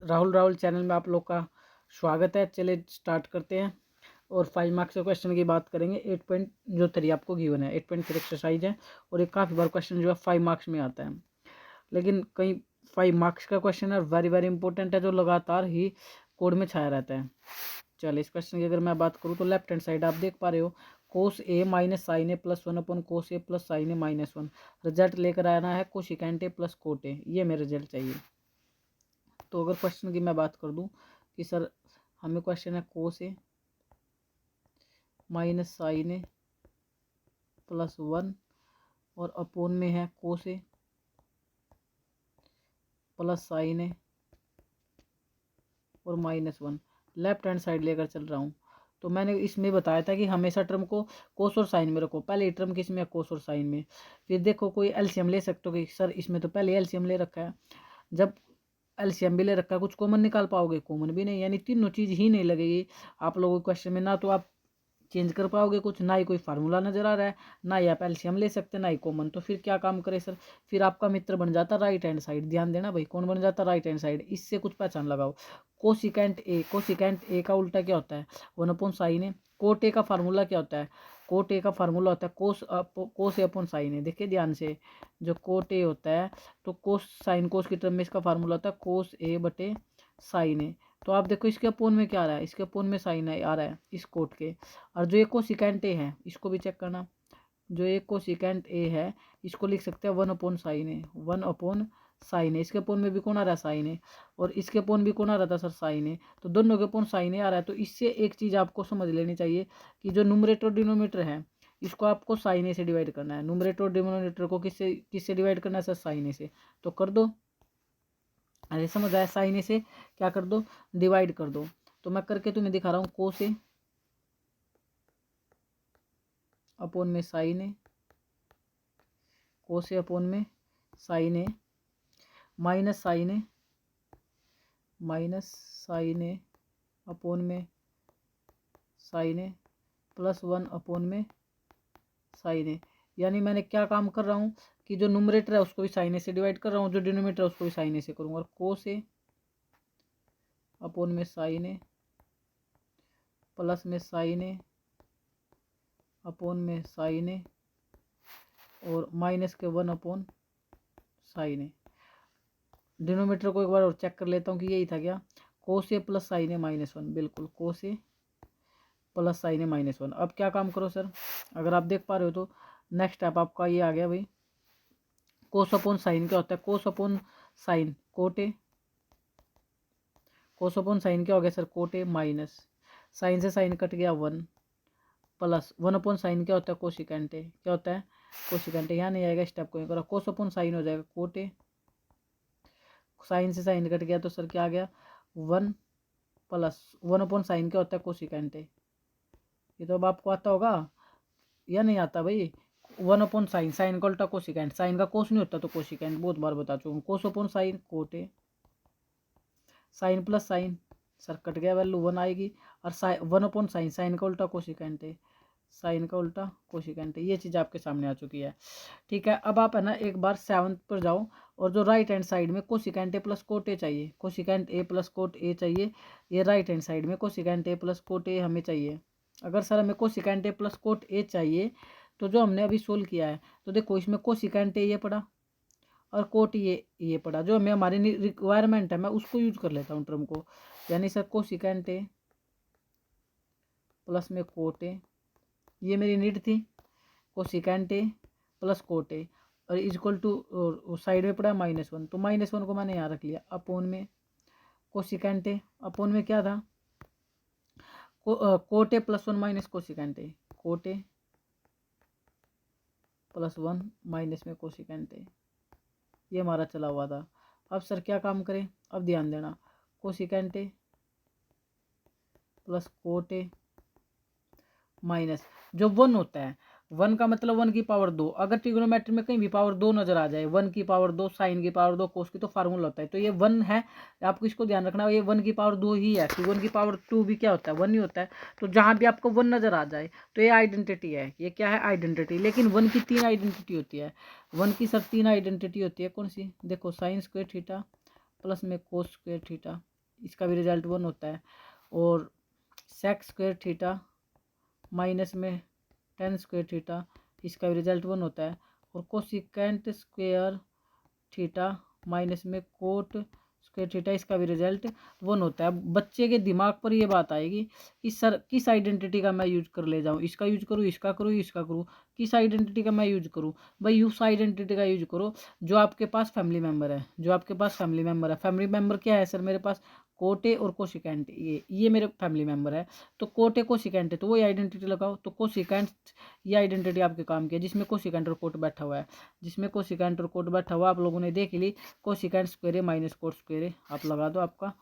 Rahul channel में आप लोग का स्वागत है। चलिए स्टार्ट करते हैं और 5 मार्क्स के क्वेश्चन की बात करेंगे। 8.3 आपको गिवन है, 8.3 एक्सरसाइज है और एक काफ़ी बार क्वेश्चन जो है 5 मार्क्स में आता है, लेकिन कई 5 मार्क्स का क्वेश्चन है, वेरी वेरी इंपॉर्टेंट है, जो लगातार ही कोड में छाया रहता है। चलिए इस क्वेश्चन की अगर मैं बात करूँ तो लेफ्ट हैंड साइड आप देख पा रहे हो, कोस ए माइनस साइन ए प्लस 1 अपन कोस ए प्लस साइन ए माइनस 1। रिजल्ट लेकर आना है कोशिकेंट ए प्लस कोट ए, ये मेरे रिजल्ट चाहिए। तो अगर क्वेश्चन की मैं बात कर दूं कि सर हमें क्वेश्चन है कोस ए माइनस साइन ए प्लस 1 और अपोन में है कोस ए प्लस साइन ए और माइनस 1, लेफ्ट हैंड साइड लेकर चल रहा हूँ। तो मैंने इसमें बताया था कि हमेशा टर्म को कोस और साइन में रखो। पहले टर्म किस में है, कोस और साइन में। फिर देखो कोई एलसीएम ले सकते हो कि सर इसमें तो पहले एलसीएम ले रखा है। जब एलसीएम भी ले रखा है, कुछ कॉमन निकाल पाओगे, कॉमन भी नहीं, यानी तीनों चीज़ ही नहीं लगेगी आप लोगों के क्वेश्चन में। ना तो आप चेंज कर पाओगे कुछ, ना ही कोई फार्मूला नजर आ रहा है, ना ही आप एलसीएम ले सकते, ना ही कॉमन। तो फिर क्या काम करे सर, फिर आपका मित्र बन जाता राइट हैंड साइड। ध्यान देना भाई, कौन बन जाता, राइट हैंड साइड। इससे कुछ पहचान लगाओ, कोसिकेंट ए, कोसिकेंट ए का उल्टा क्या होता है, 1 साइन ए। कोट ए का फार्मूला क्या होता है, कोट ए का फार्मूला होता है कोस ए अपॉन साइन ए। देखिए ध्यान से, जो कोट ए होता है तो कोस साइन कोस की टर्म में इसका फार्मूला होता है कोस ए बटे साइन ए। तो आप देखो इसके अपोन में क्या आ रहा है, इसके अपोन में साइन आ रहा है इस कोट के। और जो एक कोसिकेंट ए है इसको भी चेक करना, जो एक कोसिकेंट ए है इसको लिख सकते हैं 1/sin ए, 1/sin ए। इसके अपोन में भी कौन आ रहा है, साइन ए, और इसके अपोन भी कौन आ रहा था सर, साइन ए। तो दोनों के अपोन साइन ए आ रहा है। तो इससे एक चीज़ आपको समझ लेनी चाहिए कि जो न्यूमरेटर और डिनोमिनेटर है इसको आपको साइन ए से डिवाइड करना है। न्यूमरेटर और डिनोमिनेटर को किससे किससे डिवाइड करना है सर, साइन ए से। तो कर दो, अरे समझ आया, साइन ए से क्या कर दो, डिवाइड कर दो। तो मैं करके तुम्हें दिखा रहा हूँ, कोस ए अपोन में साइन ए, कोस ए अपोन में साइन ए माइनस साइन ए अपोन में साइन ए प्लस 1 अपोन में साइन ए। यानी मैंने क्या काम कर रहा हूँ कि जो न्यूमरेटर है उसको भी साइन ए से डिवाइड कर रहा हूँ, जो डिनोमिनेटर है उसको भी साइन ए से करूँगा। और कोस ए अपोन में साइन ए प्लस में साइन ए अपोन में साइन ए और माइनस के 1/sin ए। डिनोमीटर को एक बार और चेक कर लेता हूँ कि यही था क्या, कोस ए प्लस साइन ए माइनस 1, बिल्कुल कोस ए प्लस साइन ए माइनस 1। अब क्या काम करो सर, अगर आप देख पा रहे हो तो नेक्स्ट स्टेप आपका ये आ गया भाई, कोस अपॉन साइन क्या होता है, cos upon sine cot A, cos upon sine क्या हो गया sir, cot A, minus sine से साइन कट गया 1, प्लस 1/sin क्या होता है, कोसिकेंट ए, क्या होता है, कोसिकेंट ए। यहाँ नहीं आएगा, स्टेप को करो, कोस अपॉन साइन हो जाएगा कोट ए, साइन से साइन कट गया तो सर क्या आ गया 1, प्लस 1/sin क्या होता है, कोसिकेंट ए। ये तो अब आपको आता होगा या नहीं आता भाई, 1/sin, साइन का उल्टा कोसिकेंट, साइन का कोस नहीं होता तो कोसिकेंट, बहुत बार बता चुका हूँ। Cos upon sine cot A, sine plus sine sir cut गया, वैल्यू 1 आएगी। और 1/sin, साइन का उल्टा कोसिकेंट है, साइन का उल्टा कोसिकेंट है। ये चीज़ आपके सामने आ चुकी है, ठीक है। अब आप है ना एक बार 7th पर जाओ और जो राइट हैंड साइड में cosecant A plus cot A चाहिए, cosecant A plus cot A चाहिए। ये राइट हैंड साइड में cosecant A plus cot A हमें चाहिए। अगर सर हमें cosecant A plus cot A चाहिए तो जो हमने अभी सोल्व किया है, तो देखो इसमें कोसिकेंट ए ये पड़ा और कोट ये पड़ा, जो हमें हमारी रिक्वायरमेंट है मैं उसको यूज कर लेता हूँ टर्म को। यानी सर कोसिकेंट ए प्लस में कोट ए, ये मेरी नीड थी, कोसिकेंट ए प्लस कोट ए, और इजक्वल टू साइड में पड़ा -1, तो -1 को मैंने यहाँ रख लिया अपोन में कोसिकेंट ए, अपोन में क्या था, cot A plus 1 minus cosecant A, cot A plus 1 minus में कोसिकेंट ए, ये हमारा चला हुआ था। अब सर क्या काम करें, अब ध्यान देना, cosecant A plus cot A minus जो 1 होता है, 1 का मतलब 1 की पावर 2। अगर ट्रिग्नोमेट्री में कहीं भी पावर 2 नजर आ जाए, 1 की पावर 2, साइन की पावर 2, कोस की, तो फार्मूला होता है। तो ये 1 है, आपको इसको ध्यान रखना, ये 1 की पावर 2 ही है, कि 1 की पावर 2 भी क्या होता है, 1 ही होता है। तो जहाँ भी आपको 1 नजर आ जाए तो ये आइडेंटिटी है, ये क्या है, आइडेंटिटी। लेकिन 1 की 3 आइडेंटिटी होती है, 1 की सर 3 आइडेंटिटी होती है, कौन सी, देखो साइन स्क्वायर थीटा प्लस में कोस स्क्वायर थीटा, इसका भी रिजल्ट 1 होता है। और सेक स्क्वायर थीटा माइनस में टेन स्क्वायर थीटा, इसका भी रिजल्ट 1 होता है। और कोसिकेंट स्क्वायर थीटा माइनस में कोट स्क्वायर थीटा, इसका भी रिजल्ट 1 होता है। अब बच्चे के दिमाग पर ये बात आएगी कि सर किस आइडेंटिटी का मैं यूज कर ले जाऊँ, इसका यूज करूँ, इसका करूँ, इसका करूँ, किस आइडेंटिटी का मैं यूज करूँ। भाई उस आइडेंटिटी का यूज करो जो आपके पास फैमिली मेम्बर है, जो आपके पास फैमिली मेम्बर है। फैमिली मेम्बर क्या है सर, मेरे पास कोटे और कोसिकेंट, ये मेरे फैमिली मेम्बर है। तो कोटे कोसिकेंट है तो वही आइडेंटिटी लगाओ। तो कोसिकेंट ये आइडेंटिटी आपके काम की है जिसमें कोसिकेंट और कोट बैठा हुआ है, जिसमें कोसिकेंट और कोट बैठा हुआ आप लोगों ने देख ली। कोसिकेंट स्क्वायर है माइनस कोट स्क्वायर है, आप लगा दो आपका,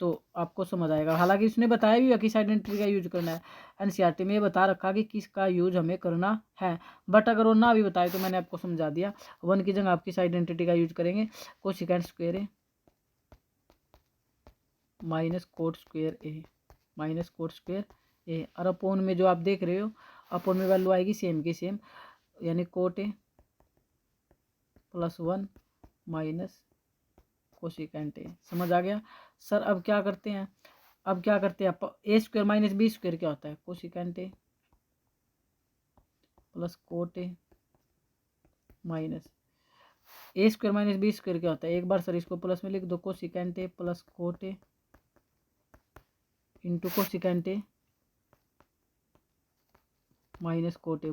तो आपको समझ आएगा। हालांकि उसने बताया भी है किस आइडेंटिटी का यूज करना है, एनसीईआरटी में ये बता रखा कि किसका यूज हमें करना है। बट अगर वो ना भी बताए तो मैंने आपको समझा दिया। 1 की जगह आप किस आइडेंटिटी का यूज करेंगे, कोसिकेंट स्क्वायर है माइनस कोट स्क्वायर ए, माइनस कोट स्क्वायर ए। और अपोन में जो आप देख रहे हो, अपोन में वैल्यू आएगी सेम की सेम, यानी cot A plus 1 minus cosecant A. समझ आ गया सर। अब क्या करते हैं, अब क्या करते हैं, A square minus B square क्या होता है, cosecant A plus cot A minus A square minus B square क्या होता है। एक बार सर इसको प्लस में लिख दो, cosecant A plus cot A into cosecant A minus cot A.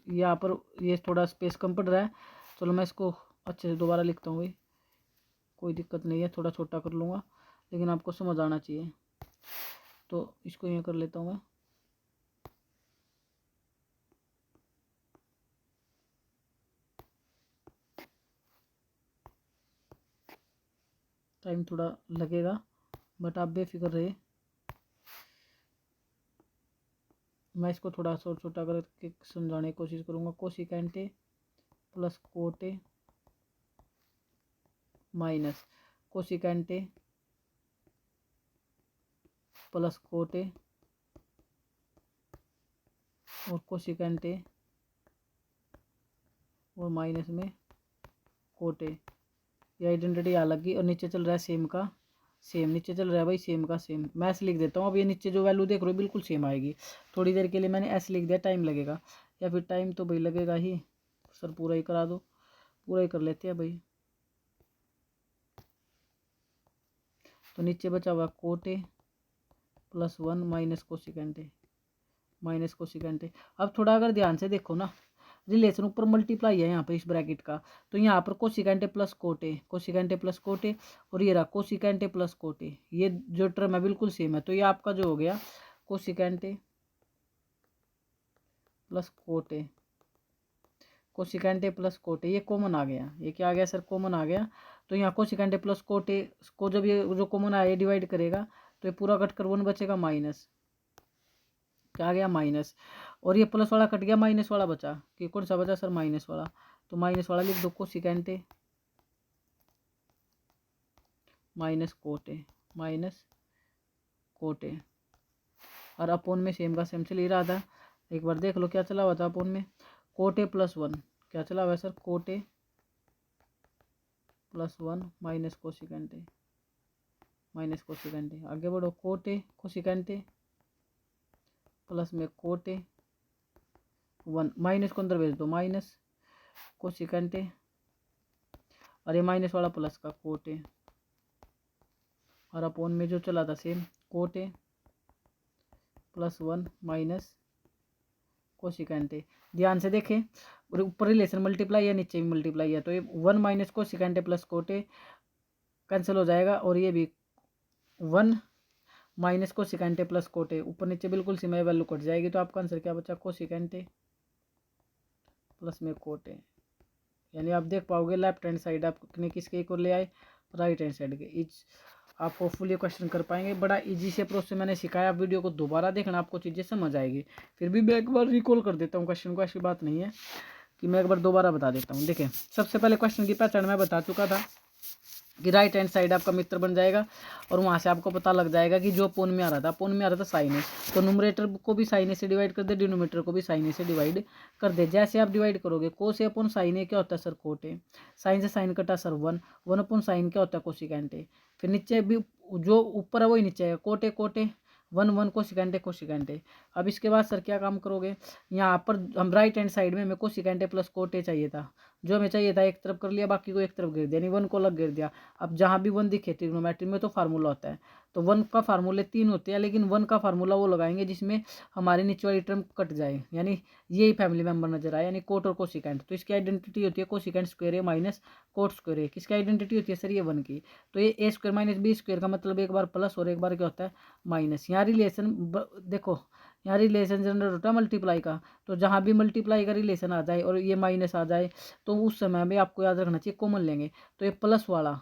यहाँ पर ये थोड़ा स्पेस कम पड़ रहा है, चलो मैं इसको अच्छे से दोबारा लिखता हूँ भाई, कोई दिक्कत नहीं है, थोड़ा छोटा कर लूँगा लेकिन आपको समझ आना चाहिए। तो इसको यहाँ कर लेता हूँ मैं, टाइम थोड़ा लगेगा बट आप बेफिक्र रहे, मैं इसको थोड़ा सा छोटा करके समझाने की कोशिश करूँगा। Cosecant A plus cot A minus cosecant A plus cot ए और कोसिकेंट ए और माइनस में कोट ए। ये आइडेंटिटी अलग की, और नीचे चल रहा है सेम का सेम, नीचे चल रहा है भाई सेम का सेम। मैं ऐसे लिख देता हूँ, अब ये नीचे जो वैल्यू देख रहे हो बिल्कुल सेम आएगी। थोड़ी देर के लिए मैंने ऐसे लिख दिया, टाइम लगेगा, या फिर टाइम तो भाई लगेगा ही सर, पूरा ही करा दो, पूरा ही कर लेते हैं भाई। तो नीचे बचा हुआ cot A plus 1 minus cosecant A, minus cosecant A. अब थोड़ा अगर ध्यान से देखो ना, रिलेशन ऊपर मल्टीप्लाई है यहाँ पे इस ब्रैकेट का, तो यहाँ पर cosecant A plus cot A, cosecant A plus cot ए, और ये रहा कोसिकेंट ए प्लस कोट ए, ये जो टर्म है बिल्कुल सेम है। तो ये आपका जो हो गया cosecant A plus cot A, cosecant A plus cot ए, ये कॉमन आ गया। ये क्या आ गया सर, कॉमन आ गया। तो यहाँ कोसिकेंट ए प्लस कोट ए को जब ये जो कॉमन आया ये डिवाइड करेगा तो ये पूरा कट कर 1 बचेगा माइनस, क्या आ गया माइनस। और ये प्लस वाला कट गया, माइनस वाला बचा, कि कौन सा बचा सर, माइनस वाला। तो माइनस वाला लिख दो, cosecant A minus cot A, minus cot A. और अपोन में सेम का सेम चल ही रहा था, एक बार देख लो क्या चला हुआ था अपोन में, कोट ए प्लस 1, क्या चला हुआ है sir, cot A plus 1 minus cosecant A, minus cosecant A. आगे बढ़ो, cot A cosecant A plus में कोट ए 1, माइनस को अंदर भेज दो, माइनस कोसिकेंट ए, और ये माइनस वाला प्लस का कोट ए, और अपोन में जो चला था same cot A plus 1 minus cosecant A. ध्यान से देखें, और ऊपर रिलेशन मल्टीप्लाई है, नीचे भी मल्टीप्लाई है, तो ये 1 minus cosecant A plus cot A cancel हो जाएगा, और ये भी 1 minus cosecant A plus cot ए, ऊपर नीचे बिल्कुल सी में वैल्यू कट जाएगी। तो आपका आंसर क्या बचा, कोसिकेंट ए प्लस में कोट ए। यानी आप देख पाओगे लेफ्ट हैंड साइड आपने किसके को ले आए, राइट हैंड साइड के। इज आप होपफुली क्वेश्चन कर पाएंगे, बड़ा इजी से अप्रोच से मैंने सिखाया। आप वीडियो को दोबारा देखना, आपको चीज़ें समझ आएगी। फिर भी मैं एक बार रिकॉल कर देता हूँ क्वेश्चन को, ऐसी बात नहीं है कि मैं एक बार दोबारा बता देता हूँ। देखें, सबसे पहले क्वेश्चन की पहचान मैं बता चुका था, कि राइट हैंड साइड आपका मित्र बन जाएगा और वहाँ से आपको पता लग जाएगा कि जो अपोन में आ रहा था साइन है, तो न्यूमरेटर को भी साइन ए से डिवाइड कर दे, डिनोमिनेटर को भी साइन ए से डिवाइड कर दे। जैसे आप डिवाइड करोगे, कोस ए अपॉन साइन ए क्या होता है सर, कोट ए, साइन से साइन कटा सर 1 अपॉन साइन क्या होता है, कोसिकेंट ए। फिर नीचे भी जो ऊपर है वही नीचे आएगा, कोट ए 1 कोसिकेंट ए। अब इसके बाद सर क्या काम करोगे, यहाँ पर हम राइट हैंड साइड में हमें cosecant A plus cot A चाहिए था, जो हमें चाहिए था एक तरफ कर लिया, बाकी को एक तरफ गिर दिया, यानी 1 को अलग गिर दिया। अब जहाँ भी 1 दिखे ट्रिग्नोमेट्री में तो फार्मूला होता है, तो 1 का फार्मूले 3 होते हैं, लेकिन 1 का फार्मूला वो लगाएंगे जिसमें हमारी नीचे वाली टर्म कट जाए, यानी यही फैमिली मेंबर नजर आए, यानी कोट और कोसिकेंट। तो इसकी आइडेंटिटी होती है कोसिकेंट स्क्वायर ए माइनस कोट स्क्वायर ए। किसकी आइडेंटिटी होती है सर, ये 1 की। तो ये ए स्क्वायर माइनस बी स्क्वायर का मतलब एक बार प्लस और एक बार क्या होता है, माइनस। यहाँ रिलेशन देखो, यहाँ रिलेशन जनरेट होता है मल्टीप्लाई का, तो जहाँ भी मल्टीप्लाई का रिलेशन आ जाए और ये माइनस आ जाए, तो उस समय में आपको याद रखना चाहिए कॉमन लेंगे। तो ये प्लस वाला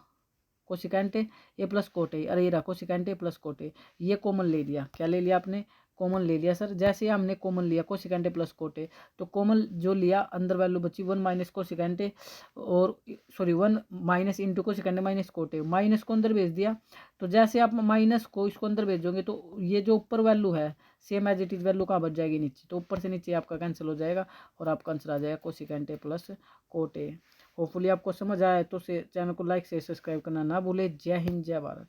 कोसिकेंट ए प्लस कोट ए, अरे ये रहा कोसिकेंट ए प्लस कोट ए, ये कॉमन ले लिया। क्या ले लिया आपने, कॉमन ले लिया सर। जैसे हमने कॉमन लिया कोसिकेंट ए प्लस कोट ए, तो कॉमन जो लिया अंदर वैल्यू बची 1 माइनस कोसिकेंट ए, और sorry 1 minus into cosecant A minus cot A, minus को अंदर भेज दिया। तो जैसे आप माइनस को इसको अंदर भेजोगे, तो ये जो ऊपर वैल्यू है same as it is value कहाँ बच जाएगी, नीचे। तो ऊपर से नीचे आपका कैंसिल हो जाएगा और आपका आंसर आ जाएगा cosecant A plus cot A. Hopefully आपको समझ आया, तो चैनल को लाइक से सब्सक्राइब करना ना भूले। जय हिंद, जय भारत।